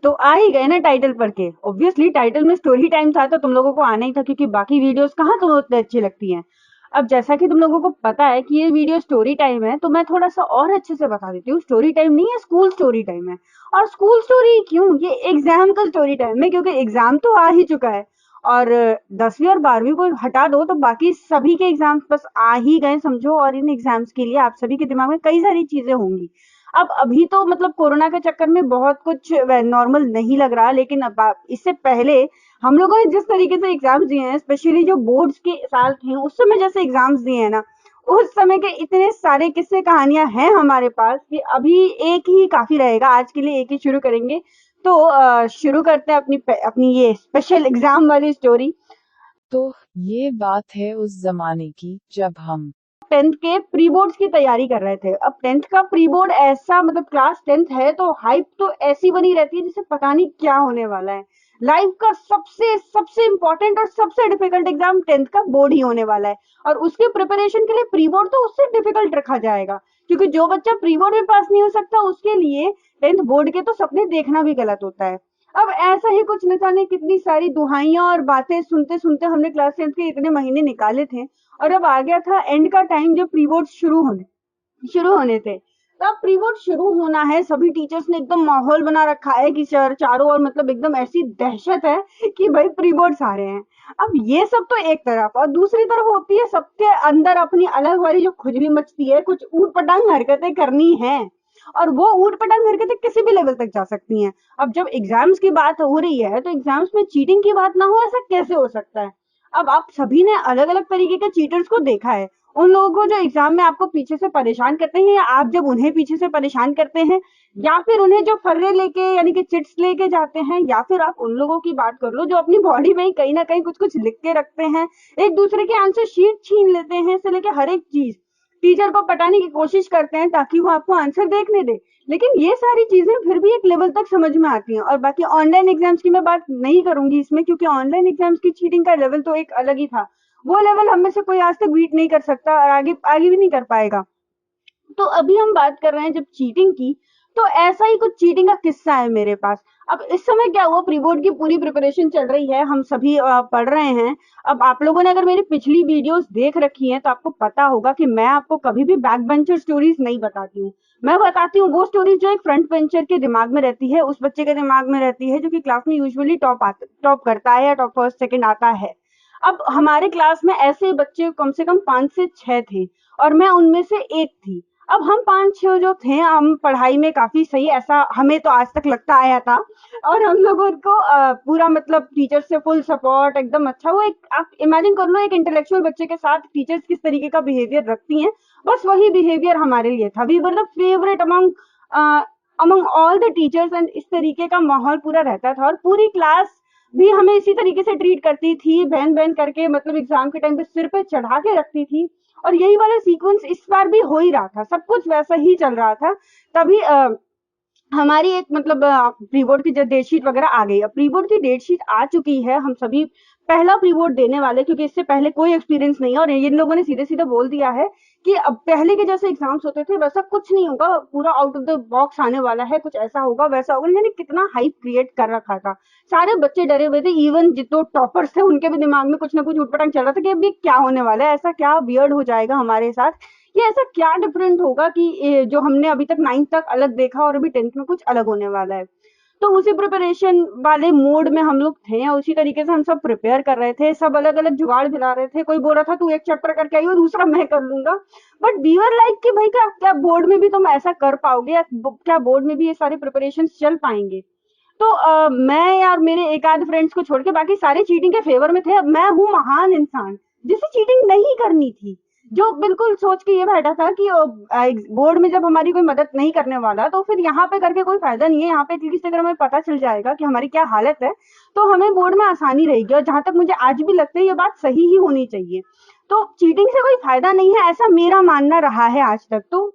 तो आ ही गए ना टाइटल पढ़ के। ऑब्वियसली टाइटल में स्टोरी टाइम था तो तुम लोगों को आना ही था, क्योंकि बाकी वीडियोस कहाँ तुम्हें उतने अच्छी लगती हैं। अब जैसा कि तुम लोगों को पता है कि ये वीडियो स्टोरी टाइम है, तो मैं थोड़ा सा और अच्छे से बता देती हूँ। स्टोरी टाइम नहीं है, स्कूल स्टोरी टाइम है। और स्कूल स्टोरी क्यों, ये एग्जाम का स्टोरी टाइम है, क्योंकि एग्जाम तो आ ही चुका है। और 10वीं और 12वीं को हटा दो तो बाकी सभी के एग्जाम्स बस आ ही गए समझो, और इन एग्जाम्स के लिए आप सभी के दिमाग में कई सारी चीजें होंगी। अब अभी तो मतलब कोरोना के चक्कर में बहुत कुछ नॉर्मल नहीं लग रहा, लेकिन अब इससे पहले हम लोगों ने जिस तरीके से एग्जाम्स दिए हैं, स्पेशली जो बोर्ड्स के साल थे उस समय जैसे एग्जाम्स दिए हैं ना, उस समय के इतने सारे किस्से कहानियां हैं हमारे पास कि अभी एक ही काफी रहेगा। आज के लिए एक ही शुरू करेंगे। तो शुरू करते हैं अपनी अपनी ये स्पेशल एग्जाम वाली स्टोरी। तो ये बात है उस जमाने की जब हम 10th के प्री बोर्ड्स की तैयारी कर रहे थे। अब 10th का प्री बोर्ड ऐसा, मतलब क्लास 10th है तो हाइप तो ऐसी बनी रहती है जैसे पता नहीं क्या होने वाला है। लाइफ का सबसे सबसे इंपॉर्टेंट और सबसे डिफिकल्ट एग्जाम 10th का बोर्ड ही होने वाला है। और उसके प्रिपरेशन के लिए प्री बोर्ड तो उससे डिफिकल्ट रखा जाएगा, क्योंकि जो बच्चा प्री बोर्ड में पास नहीं हो सकता उसके लिए 10th बोर्ड के तो सपने देखना भी गलत होता है। अब ऐसा ही कुछ न जाने कितनी सारी दुहाइयां और बातें सुनते सुनते हमने क्लास 10th के इतने महीने निकाले थे, और अब आ गया था एंड का टाइम जब प्री बोर्ड शुरू होने थे। तो अब प्री बोर्ड शुरू होना है, सभी टीचर्स ने एकदम माहौल बना रखा है कि सर चारों ओर मतलब एकदम ऐसी दहशत है कि भाई प्री बोर्ड्स आ रहे हैं। अब ये सब तो एक तरफ, और दूसरी तरफ होती है सबके अंदर अपनी अलग वाली जो खुजली मचती है, कुछ ऊट पटांग हरकतें करनी है। और वो ऊट पटांग हरकतें किसी भी लेवल तक जा सकती हैं। अब जब एग्जाम्स की बात हो रही है तो एग्जाम्स में चीटिंग की बात ना हो, ऐसा कैसे हो सकता है। अब आप सभी ने अलग अलग तरीके के चीटर्स को देखा है। उन लोगों को जो एग्जाम में आपको पीछे से परेशान करते हैं, या आप जब उन्हें पीछे से परेशान करते हैं, या फिर उन्हें जो फर्रे लेके यानी कि चिट्स लेके जाते हैं, या फिर आप उन लोगों की बात कर लो जो अपनी बॉडी में ही कहीं ना कहीं कुछ कुछ लिख के रखते हैं, एक दूसरे के आंसर शीट छीन लेते हैं, से लेके हर एक चीज टीचर को पटाने की कोशिश करते हैं ताकि वो आपको आंसर देखने दे। लेकिन ये सारी चीजें फिर भी एक लेवल तक समझ में आती हैं। और बाकी ऑनलाइन एग्जाम्स की मैं बात नहीं करूंगी इसमें, क्योंकि ऑनलाइन एग्जाम्स की चीटिंग का लेवल तो एक अलग ही था। वो लेवल हम में से कोई आज तक बीट नहीं कर सकता और आगे आगे भी नहीं कर पाएगा। तो अभी हम बात कर रहे हैं जब चीटिंग की, तो ऐसा ही कुछ चीटिंग का किस्सा है मेरे पास। अब इस समय क्या हुआ, प्री बोर्ड की पूरी प्रिपरेशन चल रही है, हम सभी पढ़ रहे हैं। अब आप लोगों ने अगर मेरी पिछली वीडियोस देख रखी हैं तो आपको पता होगा कि मैं आपको कभी भी बैक बेंचर स्टोरीज नहीं बताती हूँ। मैं बताती हूँ वो स्टोरीज जो एक फ्रंट बेंचर के दिमाग में रहती है, उस बच्चे के दिमाग में रहती है जो कि क्लास में यूजुअली टॉप करता है या टॉप फर्स्ट सेकंड आता है। अब हमारे क्लास में ऐसे बच्चे कम से कम 5 से 6 थे, और मैं उनमें से एक थी। अब हम 5-6 जो थे, हम पढ़ाई में काफी सही, ऐसा हमें तो आज तक लगता आया था। और हम लोगों को पूरा मतलब टीचर से फुल सपोर्ट एकदम अच्छा। वो एक आप इमेजिन कर लो, एक इंटेलेक्चुअल बच्चे के साथ टीचर्स किस तरीके का बिहेवियर रखती हैं, बस वही बिहेवियर हमारे लिए था। We were the favourite among among all the teachers, and इस तरीके का माहौल पूरा रहता था। और पूरी क्लास भी हमें इसी तरीके से ट्रीट करती थी, बहन बहन करके, मतलब एग्जाम के टाइम पे सिर पे चढ़ा के रखती थी। और यही वाला सीक्वेंस इस बार भी हो ही रहा था, सब कुछ वैसा ही चल रहा था। तभी हमारी एक मतलब प्री बोर्ड की जो डेट शीट वगैरह आ गई। अब प्री बोर्ड की डेट शीट आ चुकी है, हम सभी पहला प्री बोर्ड देने वाले, क्योंकि इससे पहले कोई एक्सपीरियंस नहीं है। और इन लोगों ने सीधे सीधे बोल दिया है कि अब पहले के जैसे एग्जाम्स होते थे वैसा कुछ नहीं होगा, पूरा आउट ऑफ द बॉक्स आने वाला है, कुछ ऐसा होगा वैसा होगा। इन्होंने कितना हाइप क्रिएट कर रखा था, सारे बच्चे डरे हुए थे। इवन जितने टॉपर्स थे उनके भी दिमाग में कुछ ना कुछ उठपटांग चल रहा था कि अभी क्या होने वाला है, ऐसा क्या वियर्ड हो जाएगा हमारे साथ, ये ऐसा क्या डिफरेंट होगा कि जो हमने अभी तक 9th तक अलग देखा और अभी 10th में कुछ अलग होने वाला है। तो उसी प्रिपरेशन वाले मोड में हम लोग थे, उसी तरीके से हम सब प्रिपेयर कर रहे थे, सब अलग अलग जुगाड़ भिड़ा रहे थे। कोई बोल रहा था तू एक चैप्टर करके आई हो, दूसरा मैं कर लूंगा। बट वी वर लाइक कि भाई क्या क्या बोर्ड में भी तुम ऐसा कर पाओगे, या क्या बोर्ड में भी ये सारे प्रिपरेशन चल पाएंगे। तो मैं यार मेरे एक आध फ्रेंड्स को छोड़ के बाकी सारे चीटिंग के फेवर में थे। अब मैं हूँ महान इंसान जिसे चीटिंग नहीं करनी थी, जो बिल्कुल सोच के ये बैठा था कि बोर्ड में जब हमारी कोई मदद नहीं करने वाला तो फिर यहाँ पे करके कोई फायदा नहीं है। यहाँ पे एटलीस्ट अगर हमें पता चल जाएगा कि हमारी क्या हालत है तो हमें बोर्ड में आसानी रहेगी। और जहां तक मुझे आज भी लगता है ये बात सही ही होनी चाहिए। तो चीटिंग से कोई फायदा नहीं है, ऐसा मेरा मानना रहा है आज तक। तो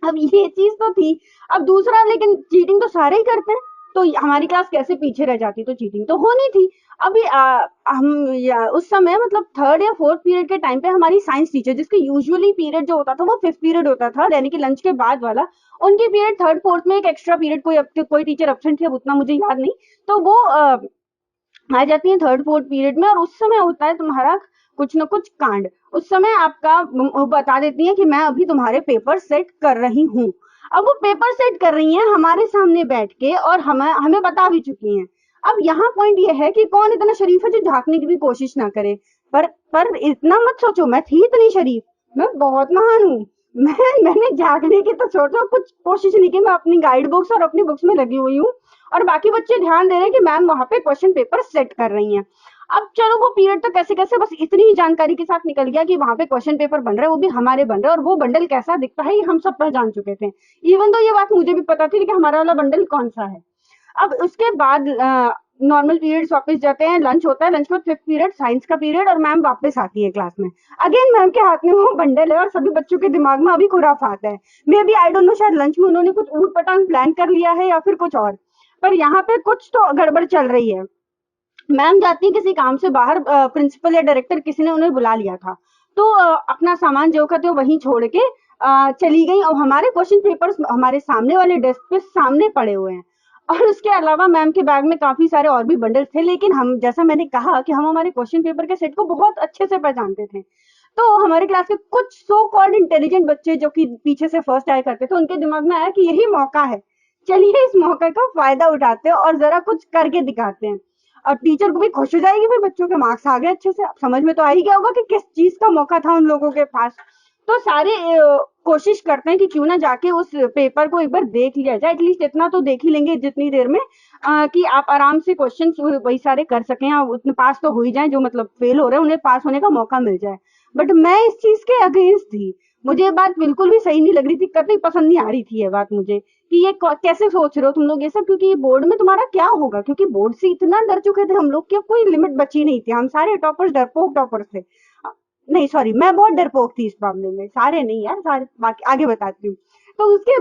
अब ये चीज तो थी। अब दूसरा, लेकिन चीटिंग तो सारे ही करते हैं, तो हमारी क्लास कैसे पीछे रह जाती, तो चीटिंग तो होनी थी। अभी उस समय मतलब थर्ड या फोर्थ पीरियड के टाइम पे हमारी साइंस टीचर, जिसके यूजुअली पीरियड जो होता था वो फिफ्थ पीरियड होता था, यानी कि लंच के बाद वाला, उनके पीरियड थर्ड फोर्थ में एक एक्स्ट्रा पीरियड कोई टीचर एब्सेंट थी, अब उतना मुझे याद नहीं, तो वो आ जाती है थर्ड फोर्थ पीरियड में, और उस समय होता है तुम्हारा कुछ ना कुछ कांड। उस समय आपका बता देती है कि मैं अभी तुम्हारे पेपर सेट कर रही हूँ। अब वो पेपर सेट कर रही हैं हमारे सामने बैठ के, और हमें हमें बता भी चुकी हैं। अब यहाँ पॉइंट ये है कि कौन इतना शरीफ है जो झांकने की भी कोशिश ना करे। पर इतना मत सोचो मैं थी इतनी शरीफ, मैं बहुत महान हूँ। मैंने झांकने की तो छोड़ो, कुछ कोशिश नहीं की। मैं अपनी गाइड बुक्स और अपनी बुक्स में लगी हुई हूँ, और बाकी बच्चे ध्यान दे रहे हैं कि मैम वहां पे क्वेश्चन पेपर सेट कर रही हैं। अब चलो वो पीरियड तो कैसे कैसे बस इतनी ही जानकारी के साथ निकल गया कि वहां पे क्वेश्चन पेपर बन रहे हैं, वो भी हमारे बन रहे हैं, और वो बंडल कैसा दिखता है ये हम सब पहचान चुके थे। इवन तो ये बात मुझे भी पता थी कि हमारा वाला बंडल कौन सा है। अब उसके बाद नॉर्मल पीरियड्स वापस जाते हैं, लंच होता है, लंच में फिफ्थ पीरियड साइंस का पीरियड, और मैम वापस आती है क्लास में। अगेन मैम के हाथ में वो बंडल है, और सभी बच्चों के दिमाग में अभी खुराफात है। Maybe I don't know, शायद लंच में उन्होंने कुछ ऊट पटांग प्लान कर लिया है या फिर कुछ और, पर यहाँ पे कुछ तो गड़बड़ चल रही है। मैम जाती है किसी काम से बाहर, प्रिंसिपल या डायरेक्टर किसी ने उन्हें बुला लिया था, तो अपना सामान जो कहते हो वहीं छोड़ के चली गई, और हमारे क्वेश्चन पेपर्स हमारे सामने वाले डेस्क पे सामने पड़े हुए हैं। और उसके अलावा मैम के बैग में काफी सारे और भी बंडल थे, लेकिन हम, जैसा मैंने कहा कि हम हमारे क्वेश्चन पेपर के सेट को बहुत अच्छे से पहचानते थे, तो हमारे क्लास के कुछ सो कॉल्ड इंटेलिजेंट बच्चे जो कि पीछे से फर्स्ट आया करते थे, उनके दिमाग में आया कि यही मौका है, चलिए इस मौके का फायदा उठाते हैं और जरा कुछ करके दिखाते हैं। अब टीचर को भी खुश हो जाएगी, भाई बच्चों के मार्क्स आ गए अच्छे से, अब समझ में तो आ ही गया होगा कि किस चीज का मौका था उन लोगों के पास। तो सारे कोशिश करते हैं कि क्यों ना जाके उस पेपर को एक बार देख लिया जाए, एटलीस्ट इतना तो देख ही लेंगे जितनी देर में कि आप आराम से क्वेश्चन वही सारे कर सकें, आप उतने पास तो हो ही जाए, जो मतलब फेल हो रहे हैं उन्हें पास होने का मौका मिल जाए। बट मैं इस चीज के अगेंस्ट थी, मुझे ये बात बिल्कुल भी सही नहीं लग रही थी, कतई पसंद नहीं आ रही थी ये बात मुझे, कि ये कैसे सोच रहे हो तुम लोग ये सब, क्योंकि ये बोर्ड में तुम्हारा क्या होगा, क्योंकि बोर्ड से इतना डर चुके थे हम लोग कि अब कोई लिमिट बची नहीं थी, हम सारे टॉपर्स डरपोक टॉपर्स थे। नहीं सॉरी, मैं बहुत डरपोक थी इस मामले में, सारे नहीं यार, सारे बाकी आगे बताती हूँ। तो उसके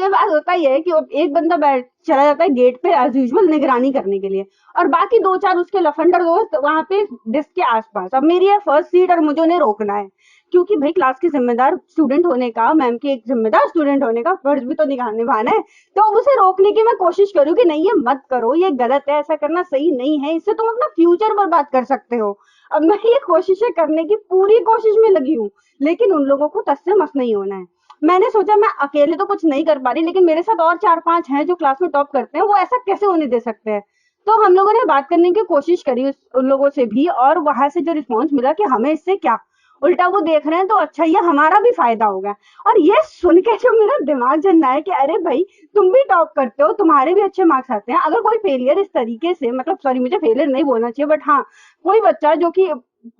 बाद होता ही है कि एक बंदा बैठ चला जाता है गेट पे एज यूजुअल निगरानी करने के लिए, और बाकी दो चार उसके लफंडर दोस्त वहां पे डेस्क के आसपास। अब मेरी है फर्स्ट सीट और मुझे उन्हें रोकना है, क्योंकि भाई क्लास के जिम्मेदार स्टूडेंट होने का, मैम के एक जिम्मेदार स्टूडेंट होने का फर्ज भी तो निभाना है। तो उसे रोकने की मैं कोशिश करूँ कि नहीं ये मत करो, ये गलत है, ऐसा करना सही नहीं है, इससे तुम अपना फ्यूचर बर्बाद कर सकते हो। अब मैं ये कोशिशें करने की पूरी कोशिश में लगी हूँ, लेकिन उन लोगों को तस से मस नहीं होना है। मैंने सोचा मैं अकेले तो कुछ नहीं कर पा रही, लेकिन मेरे साथ और चार पांच हैं जो क्लास में टॉप करते हैं, वो ऐसा कैसे होने दे सकते हैं। तो हम लोगों ने बात करने की कोशिश करी उन लोगों से भी, और वहां से जो रिस्पॉन्स मिला कि हमें इससे क्या, उल्टा वो देख रहे हैं तो अच्छा ये हमारा भी फायदा होगा। और ये सुन के जो मेरा दिमाग जलना है कि अरे भाई तुम भी टॉप करते हो, तुम्हारे भी अच्छे मार्क्स आते हैं, अगर कोई फेलियर इस तरीके से, मतलब सॉरी मुझे फेलियर नहीं बोलना चाहिए, बट हाँ कोई बच्चा जो कि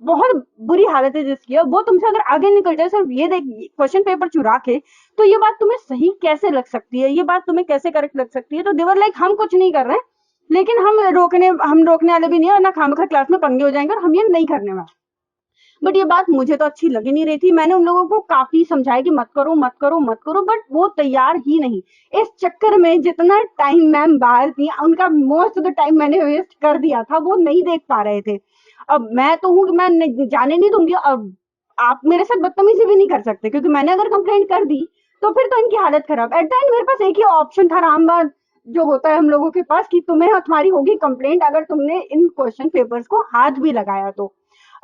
बहुत बुरी हालत है जिसकी, वो तुमसे अगर आगे निकल जाए सिर्फ ये देख क्वेश्चन पेपर चुरा के, तो ये बात तुम्हें सही कैसे लग सकती है, ये बात तुम्हें कैसे करेक्ट लग सकती है। तो देवर लाइक हम कुछ नहीं कर रहे हैं, लेकिन हम रोकने वाले भी नहीं है, और ना खामखा क्लास में पंगे हो जाएंगे, और हम ये नहीं करने वाले। बट ये बात मुझे तो अच्छी लगी नहीं रही थी, मैंने उन लोगों को काफी समझाया कि मत करो मत करो मत करो, बट वो तैयार ही नहीं। इस चक्कर में जितना टाइम मैम बाहर थी, उनका मोस्ट ऑफ द टाइम मैंने वेस्ट कर दिया था, वो नहीं देख पा रहे थे। अब मैं तो हूँ कि मैं जाने नहीं दूंगी, अब आप मेरे साथ बदतमीजी भी नहीं कर सकते, क्योंकि मैंने अगर कंप्लेंट कर दी तो फिर तो इनकी हालत खराब। एट द एंड मेरे पास एक ही ऑप्शन था, रामबाग जो होता है हम लोगों के पास, कि तुम्हारी होगी कंप्लेंट अगर तुमने इन क्वेश्चन पेपर्स को हाथ भी लगाया तो।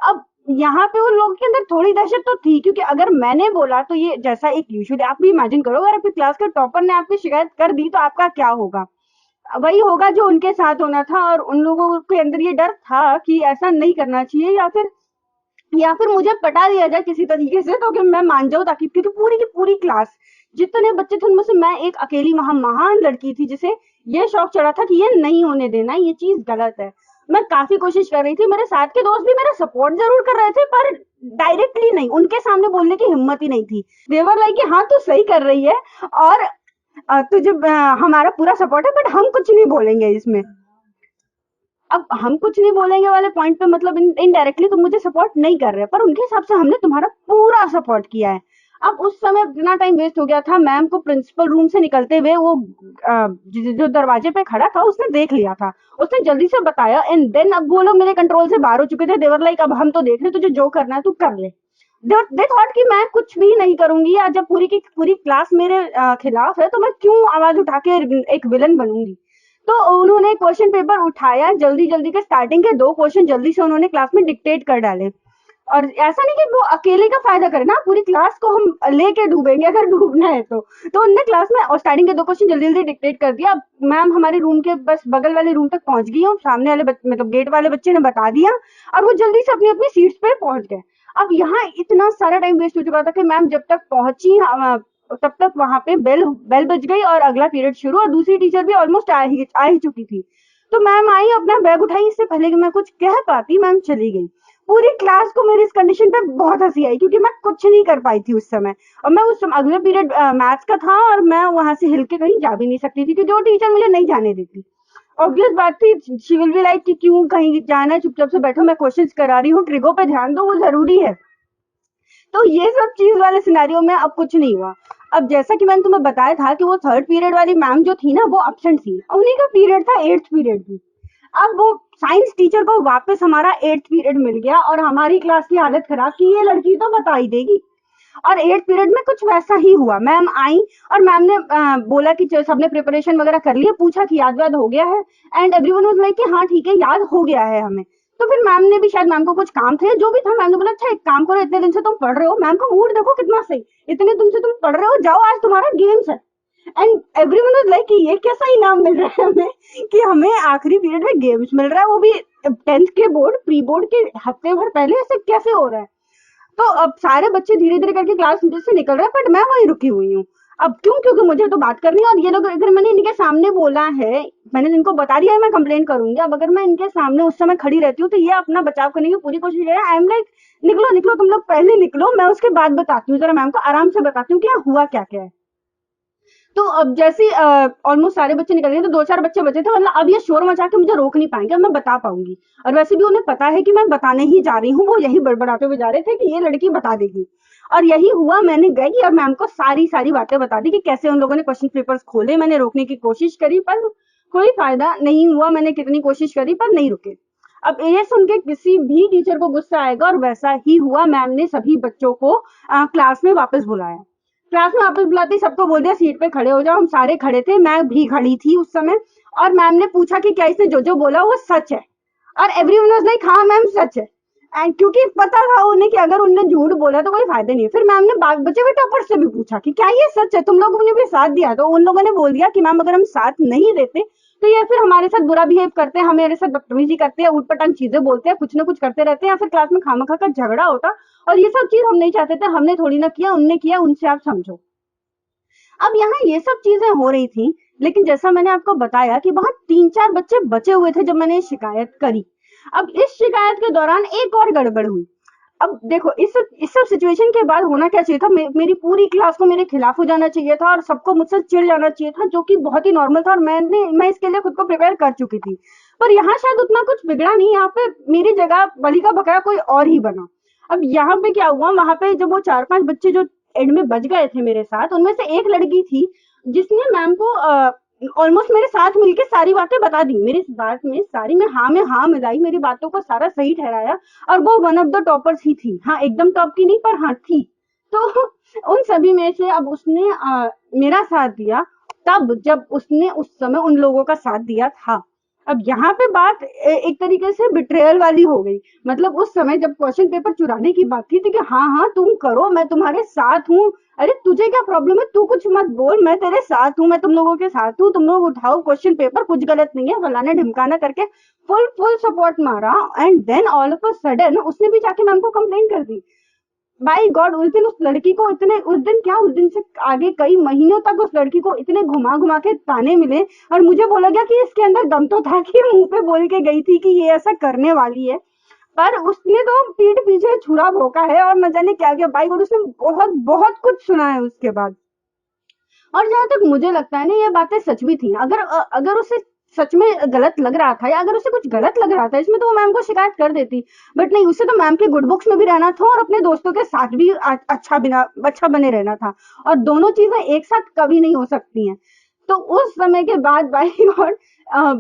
अब यहाँ पे उन लोगों के अंदर थोड़ी दहशत तो थी, क्योंकि अगर मैंने बोला तो ये जैसा एक यूजुअली आप भी इमेजिन करो, अगर आपकी क्लास के टॉपर ने आपकी शिकायत कर दी तो आपका क्या होगा। वही होगा जो उनके साथ होना था, और उन लोगों के अंदर ये डर था कि ऐसा नहीं करना चाहिए, या फिर मुझे पटा दिया जाए किसी तरीके से, तो कि मैं मान जाऊं, ताकि क्योंकि पूरी की पूरी क्लास जितने बच्चे थे उनमें से मैं एक अकेली वहां महान लड़की थी जिसे ये शौक चढ़ा था कि ये नहीं होने देना, ये चीज गलत है। मैं काफी कोशिश कर रही थी, मेरे साथ के दोस्त भी मेरा सपोर्ट जरूर कर रहे थे, पर डायरेक्टली नहीं, उनके सामने बोलने की हिम्मत ही नहीं थी। देवर लाइक कि हाँ तू सही कर रही है, और तुझे हमारा पूरा सपोर्ट है, बट हम कुछ नहीं बोलेंगे इसमें। अब हम कुछ नहीं बोलेंगे वाले पॉइंट पे मतलब इनडायरेक्टली तुम मुझे सपोर्ट नहीं कर रहे, पर उनके हिसाब से हमने तुम्हारा पूरा सपोर्ट किया है। अब उस समय इतना टाइम वेस्ट हो गया था, मैम को प्रिंसिपल रूम से निकलते हुए वो जो दरवाजे पे खड़ा था उसने देख लिया था। उसने जल्दी से बताया एंड देन अब वो लोग मेरे कंट्रोल से बाहर हो चुके थे। देवर लाइक अब हम तो देख रहे, तुझे जो करना है तू कर ले। दे थॉट कि मैं कुछ भी नहीं करूंगी, या जब पूरी की पूरी क्लास मेरे खिलाफ है तो मैं क्यों आवाज उठा के एक विलन बनूंगी। तो उन्होंने क्वेश्चन पेपर उठाया, जल्दी जल्दी के स्टार्टिंग के 2 क्वेश्चन जल्दी से उन्होंने क्लास में डिक्टेट कर डाले। और ऐसा नहीं कि वो अकेले का फायदा करे ना, पूरी क्लास को हम लेके डूबेंगे अगर डूबना है तो उनने क्लास में और स्टार्टिंग के 2 क्वेश्चन जल्दी जल्दी डिक्टेट कर दिया। अब मैम हमारे रूम के बस बगल वाले रूम तक पहुंच गई हूँ, सामने वाले मतलब गेट वाले बच्चे ने बता दिया और वो जल्दी से अपनी अपनी सीट्स पे पहुंच गए। अब यहाँ इतना सारा टाइम वेस्ट हो चुका था कि मैम जब तक पहुंची तब तक वहां पे बेल बेल बज गई और अगला पीरियड शुरू, और दूसरी टीचर भी ऑलमोस्ट आ ही चुकी थी। तो मैम आई, अपना बैग उठाई, इससे पहले कि मैं कुछ कह पाती मैम चली गई। पूरी क्लास को मेरी इस कंडीशन पे बहुत हंसी आई क्योंकि मैं कुछ नहीं कर पाई थी उस समय। और मैं उस समय अगले पीरियड मैथ्स का था और मैं वहां से हिल के कहीं जा भी नहीं सकती थी, क्योंकि जो टीचर मुझे नहीं जाने देती। ऑब्वियस बात थी, शी विल बी लाइक कि क्यों कहीं जाना है, चुपचाप से बैठो, मैं क्वेश्चंस करा रही हूँ, ट्रिगो पे ध्यान दो, वो जरूरी है। तो ये सब चीज वाले सिनेरियो में अब कुछ नहीं हुआ। अब जैसा कि मैंने तुम्हें बताया था कि वो 3rd पीरियड वाली मैम जो थी ना वो एब्सेंट थी, उन्हीं का पीरियड था 8th पीरियड की। अब वो साइंस टीचर को वापस हमारा 8th पीरियड मिल गया और हमारी क्लास की हालत खराब कि ये लड़की तो बता ही देगी। और 8th पीरियड में कुछ वैसा ही हुआ। मैम आई और मैम ने बोला कि सबने प्रिपरेशन वगैरह कर लिया, पूछा कि याद वाद हो गया है, एंड एवरीवन वाज लाइक कि हाँ ठीक है याद हो गया है हमें। तो फिर मैम ने भी, शायद मैम को कुछ काम थे, जो भी था, मैम ने बोला अच्छा एक काम करो, इतने दिन से तुम पढ़ रहे हो, मैम का मूड देखो कितना सही, इतने दिन से तुम पढ़ रहे हो, जाओ आज तुम्हारा गेम्स है। एंड एवरीवन वाज लाइक कि ये कैसा इनाम मिल रहा है हमें कि हमें आखिरी पीरियड में गेम्स मिल रहा है, वो भी 10th के बोर्ड प्री बोर्ड के हफ्ते भर पहले, ऐसे कैसे हो रहा है। तो अब सारे बच्चे धीरे धीरे करके क्लास से निकल रहे हैं, बट मैं वहीं रुकी हुई हूँ। अब क्यों, क्योंकि मुझे तो बात करनी है, और ये लोग अगर मैंने इनके सामने बोला है, मैंने इनको बता दिया है मैं कंप्लेन करूंगी, अब अगर मैं इनके सामने उस समय खड़ी रहती हूँ तो ये अपना बचाव करने की पूरी कोशिश है। आई एम लाइक निकलो निकलो, तुम लोग पहले निकलो, मैं उसके बाद बताती हूँ, जरा मैम को आराम से बताती हूँ क्या हुआ क्या क्या है। तो अब जैसे ऑलमोस्ट सारे बच्चे निकल गए तो 2-4 बच्चे बचे थे, मतलब अब ये शोर मचा के मुझे रोक नहीं पाएंगे, अब मैं बता पाऊंगी। और वैसे भी उन्हें पता है कि मैं बताने ही जा रही हूँ, वो यही बड़बड़ाते हुए जा रहे थे कि ये लड़की बता देगी। और यही हुआ, मैंने गई और मैम को सारी सारी बातें बता दी कि कैसे उन लोगों ने क्वेश्चन पेपर्स खोले। मैंने रोकने की कोशिश करी पर कोई फायदा नहीं हुआ, मैंने कितनी कोशिश करी पर नहीं रुके। अब ये सुन के किसी भी टीचर को गुस्सा आएगा, और वैसा ही हुआ। मैम ने सभी बच्चों को क्लास में वापस बुलाया। क्लास में वापस बुलाते ही सबको बोल दिया सीट पे खड़े हो जाओ। हम सारे खड़े थे, मैं भी खड़ी थी उस समय। और मैम ने पूछा कि क्या इसने जो जो बोला वो सच है, और एवरीवन वाज लाइक हाँ मैम सच है। एंड क्योंकि पता था उन्हें कि अगर उन्होंने झूठ बोला तो कोई फायदा नहीं है, फिर मैम ने बचे हुए टॉपर से भी पूछा कि क्या ये सच है, तुम लोगों ने भी साथ दिया। तो उन लोगों ने बोल दिया कि मैम अगर हम साथ नहीं देते तो ये फिर हमारे साथ बुरा बिहेव करते हैं, हमारे साथ बदतमीजी करते हैं, उठपटांग चीजें बोलते हैं, कुछ ना कुछ करते रहते हैं, या फिर क्लास में खामखा का झगड़ा होता। और ये सब चीज हम नहीं चाहते थे, हमने थोड़ी ना किया, उनने किया, उनसे आप समझो। अब यहाँ ये सब चीजें हो रही थी, लेकिन जैसा मैंने आपको बताया कि वहां 3-4 बच्चे बचे हुए थे जब मैंने शिकायत करी। अब इस शिकायत के दौरान एक और गड़बड़ हुई। अब देखो इस सब सिचुएशन के बाद होना क्या चाहिए था, मेरी पूरी क्लास को मेरे खिलाफ हो जाना चाहिए था और सबको मुझसे चिढ़ जाना चाहिए था, जो कि बहुत ही नॉर्मल था, और मैं इसके लिए खुद को प्रिपेयर कर चुकी थी। पर यहाँ शायद उतना कुछ बिगड़ा नहीं, यहाँ पे मेरी जगह बलि का बकरा कोई और ही बना। अब यहाँ पे क्या हुआ, वहां पे जब वो 4-5 बच्चे जो एंड में बच गए थे मेरे साथ, उनमें से एक लड़की थी जिसने मैम को ऑलमोस्ट मेरे साथ मिलके सारी बातें बता दी। मेरी इस बात में हाँ मिलाई, मेरी बातों को सारा सही ठहराया, और वो वन ऑफ द टॉपर्स ही थी। हाँ एकदम टॉप की नहीं, पर हाँ थी। तो उन सभी में से अब उसने मेरा साथ दिया, तब जब उसने उस समय उन लोगों का साथ दिया था। अब यहाँ पे बात एक तरीके से बिट्रेयल वाली हो गई। मतलब उस समय जब क्वेश्चन पेपर चुराने की बात थी तो कि हाँ हाँ तुम करो, मैं तुम्हारे साथ हूँ, अरे तुझे क्या प्रॉब्लम है, तू कुछ मत बोल, मैं तेरे साथ हूँ, मैं तुम लोगों के साथ हूँ, तुम लोग उठाओ क्वेश्चन पेपर, कुछ गलत नहीं है, फलाने ढिमकाना करके फुल फुल सपोर्ट मारा। And then all of a sudden उसने भी जाके मैम को कंप्लेन कर दी। बाई गॉड, उस दिन उस लड़की को इतने, उस दिन क्या, उस दिन से आगे कई महीनों तक उस लड़की को इतने घुमा घुमा के ताने मिले, और मुझे बोला गया कि इसके अंदर दम तो था कि मुंह पे बोल के गई थी कि ये ऐसा करने वाली है। पर उसने तो पीठ पीछे छुरा भोंका है और न जाने क्या क्या। बाई गॉड, उसने बहुत बहुत कुछ सुना है उसके बाद। और जहां तक मुझे लगता है ना, ये बातें सच भी थी। अगर अगर उसे सच में गलत लग रहा था या अगर उसे कुछ गलत लग रहा था इसमें तो वो मैम को शिकायत कर देती, बट नहीं, उसे तो मैम के गुड बुक्स में भी रहना था और अपने दोस्तों के साथ भी अच्छा बने रहना था, और दोनों चीजें एक साथ कभी नहीं हो सकती हैं। तो उस समय के बाद भाई और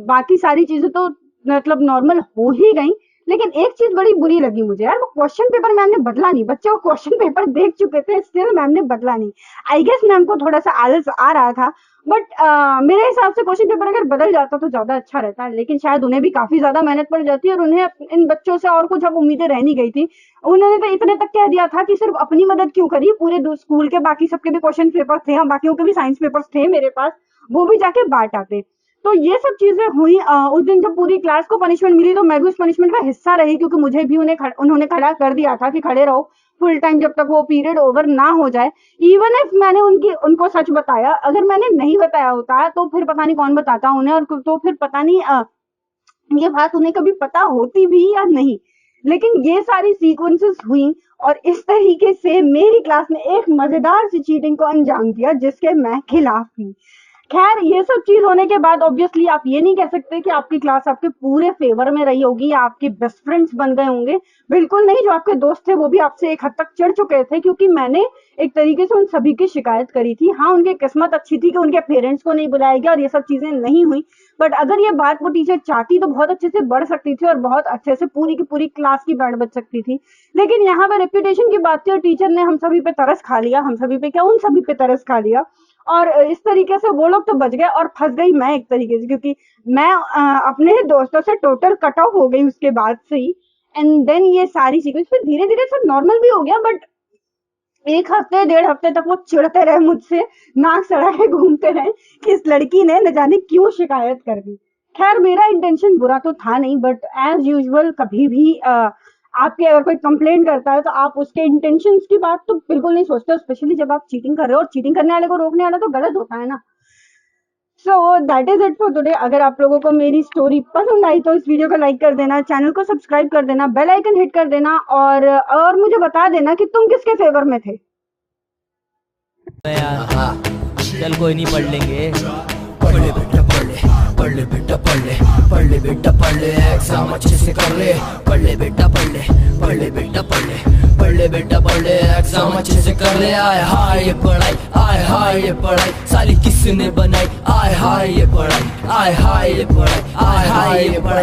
बाकी सारी चीजें तो मतलब नॉर्मल हो ही गई, लेकिन एक चीज बड़ी बुरी लगी मुझे यार, वो क्वेश्चन पेपर मैम ने बदला नहीं। बच्चे वो क्वेश्चन पेपर देख चुके थे, स्टिल मैम ने बदला नहीं। आई गेस मैम को थोड़ा सा आलस आ रहा था, बट मेरे हिसाब से क्वेश्चन पेपर अगर बदल जाता तो ज्यादा अच्छा रहता, लेकिन शायद उन्हें भी काफी ज्यादा मेहनत पड़ जाती और उन्हें इन बच्चों से और कुछ अब उम्मीदें रह नहीं गई थी। उन्होंने तो इतने तक कह दिया था कि सिर्फ अपनी मदद क्यों करी, पूरे स्कूल के बाकी सबके भी क्वेश्चन पेपर थे, हम बाकियों के भी साइंस पेपर्स थे मेरे पास, वो भी जाके बांट आते। तो ये सब चीजें हुई। उस दिन जब पूरी क्लास को पनिशमेंट मिली तो मैं भी उस पनिशमेंट का हिस्सा रही, क्योंकि मुझे भी उन्होंने खड़ा कर दिया था कि खड़े रहो फुल टाइम जब तक वो पीरियड ओवर ना हो जाए। इवन इफ मैंने उनको सच बताया, अगर मैंने नहीं बताया होता तो फिर पता नहीं कौन बताता उन्हें, और तो फिर पता नहीं ये बात उन्हें कभी पता होती भी या नहीं। लेकिन ये सारी सीक्वेंसेस हुई और इस तरीके से मेरी क्लास ने एक मजेदार सी चीटिंग को अंजाम दिया जिसके मैं खिलाफ थी। खैर, ये सब चीज होने के बाद ऑब्वियसली आप ये नहीं कह सकते कि आपकी क्लास आपके पूरे फेवर में रही होगी या आपके बेस्ट फ्रेंड्स बन गए होंगे। बिल्कुल नहीं, जो आपके दोस्त थे वो भी आपसे एक हद तक चिढ़ चुके थे, क्योंकि मैंने एक तरीके से उन सभी की शिकायत करी थी। हाँ, उनकी किस्मत अच्छी थी कि उनके पेरेंट्स को नहीं बुलाया गया और ये सब चीजें नहीं हुई, बट अगर ये बात वो टीचर चाहती तो बहुत अच्छे से बढ़ सकती थी और बहुत अच्छे से पूरी की पूरी क्लास की बैंड बच सकती थी। लेकिन यहाँ पे रेपुटेशन की बात थी और टीचर ने हम सभी पे तरस खा लिया, हम सभी पे क्या, उन सभी पे तरस खा लिया, और इस तरीके से वो लोग तो बच गए और फंस गई मैं एक तरीके से, क्योंकि मैं अपने दोस्तों से टोटल कट ऑफ हो गई उसके बाद से ही। एंड देन ये सारी सीक्वेंस फिर धीरे धीरे सब नॉर्मल भी हो गया, बट एक हफ्ते 1.5 हफ्ते तक वो चिढ़ते रहे मुझसे, नाक सड़ा के घूमते रहे कि इस लड़की ने न जाने क्यों शिकायत कर दी। खैर, मेरा इंटेंशन बुरा तो था नहीं, बट एज यूजुअल कभी भी आपके अगर कोई कंप्लेंट करता है तो आप उसके इंटेंशंस की बात तो बिल्कुल नहीं सोचते, स्पेशली जब आप चीटिंग कर रहे हो, और चीटिंग करने वाले को रोकने वाला तो गलत होता है ना। So that is it for today. अगर आप लोगों को मेरी स्टोरी पसंद आई तो इस वीडियो को लाइक कर देना, चैनल को सब्सक्राइब कर देना, बेल आइकन हिट कर देना, और मुझे बता देना कि तुम किसके फेवर में थे। यार चल कोई नहीं, पढ़ लेंगे। पढ़ ले बेटा पढ़ ले, पढ़ ले बेटा पढ़ ले, पढ़ ले बेटा पढ़ ले, एग्जाम अच्छे से कर ले। पढ़ ले बेटा पढ़ ले, पढ़ ले बेटा पढ़ ले, पढ़ ले बेटा पढ़ ले, एग्जाम अच्छे से कर ले। आय हाय ये पढ़ाई, आय हाय ये पढ़ाई, साली किसने बनाई? आय हाय ये पढ़ाई, आय हाय ये पढ़ाई, आय हाय ये पढ़ाई।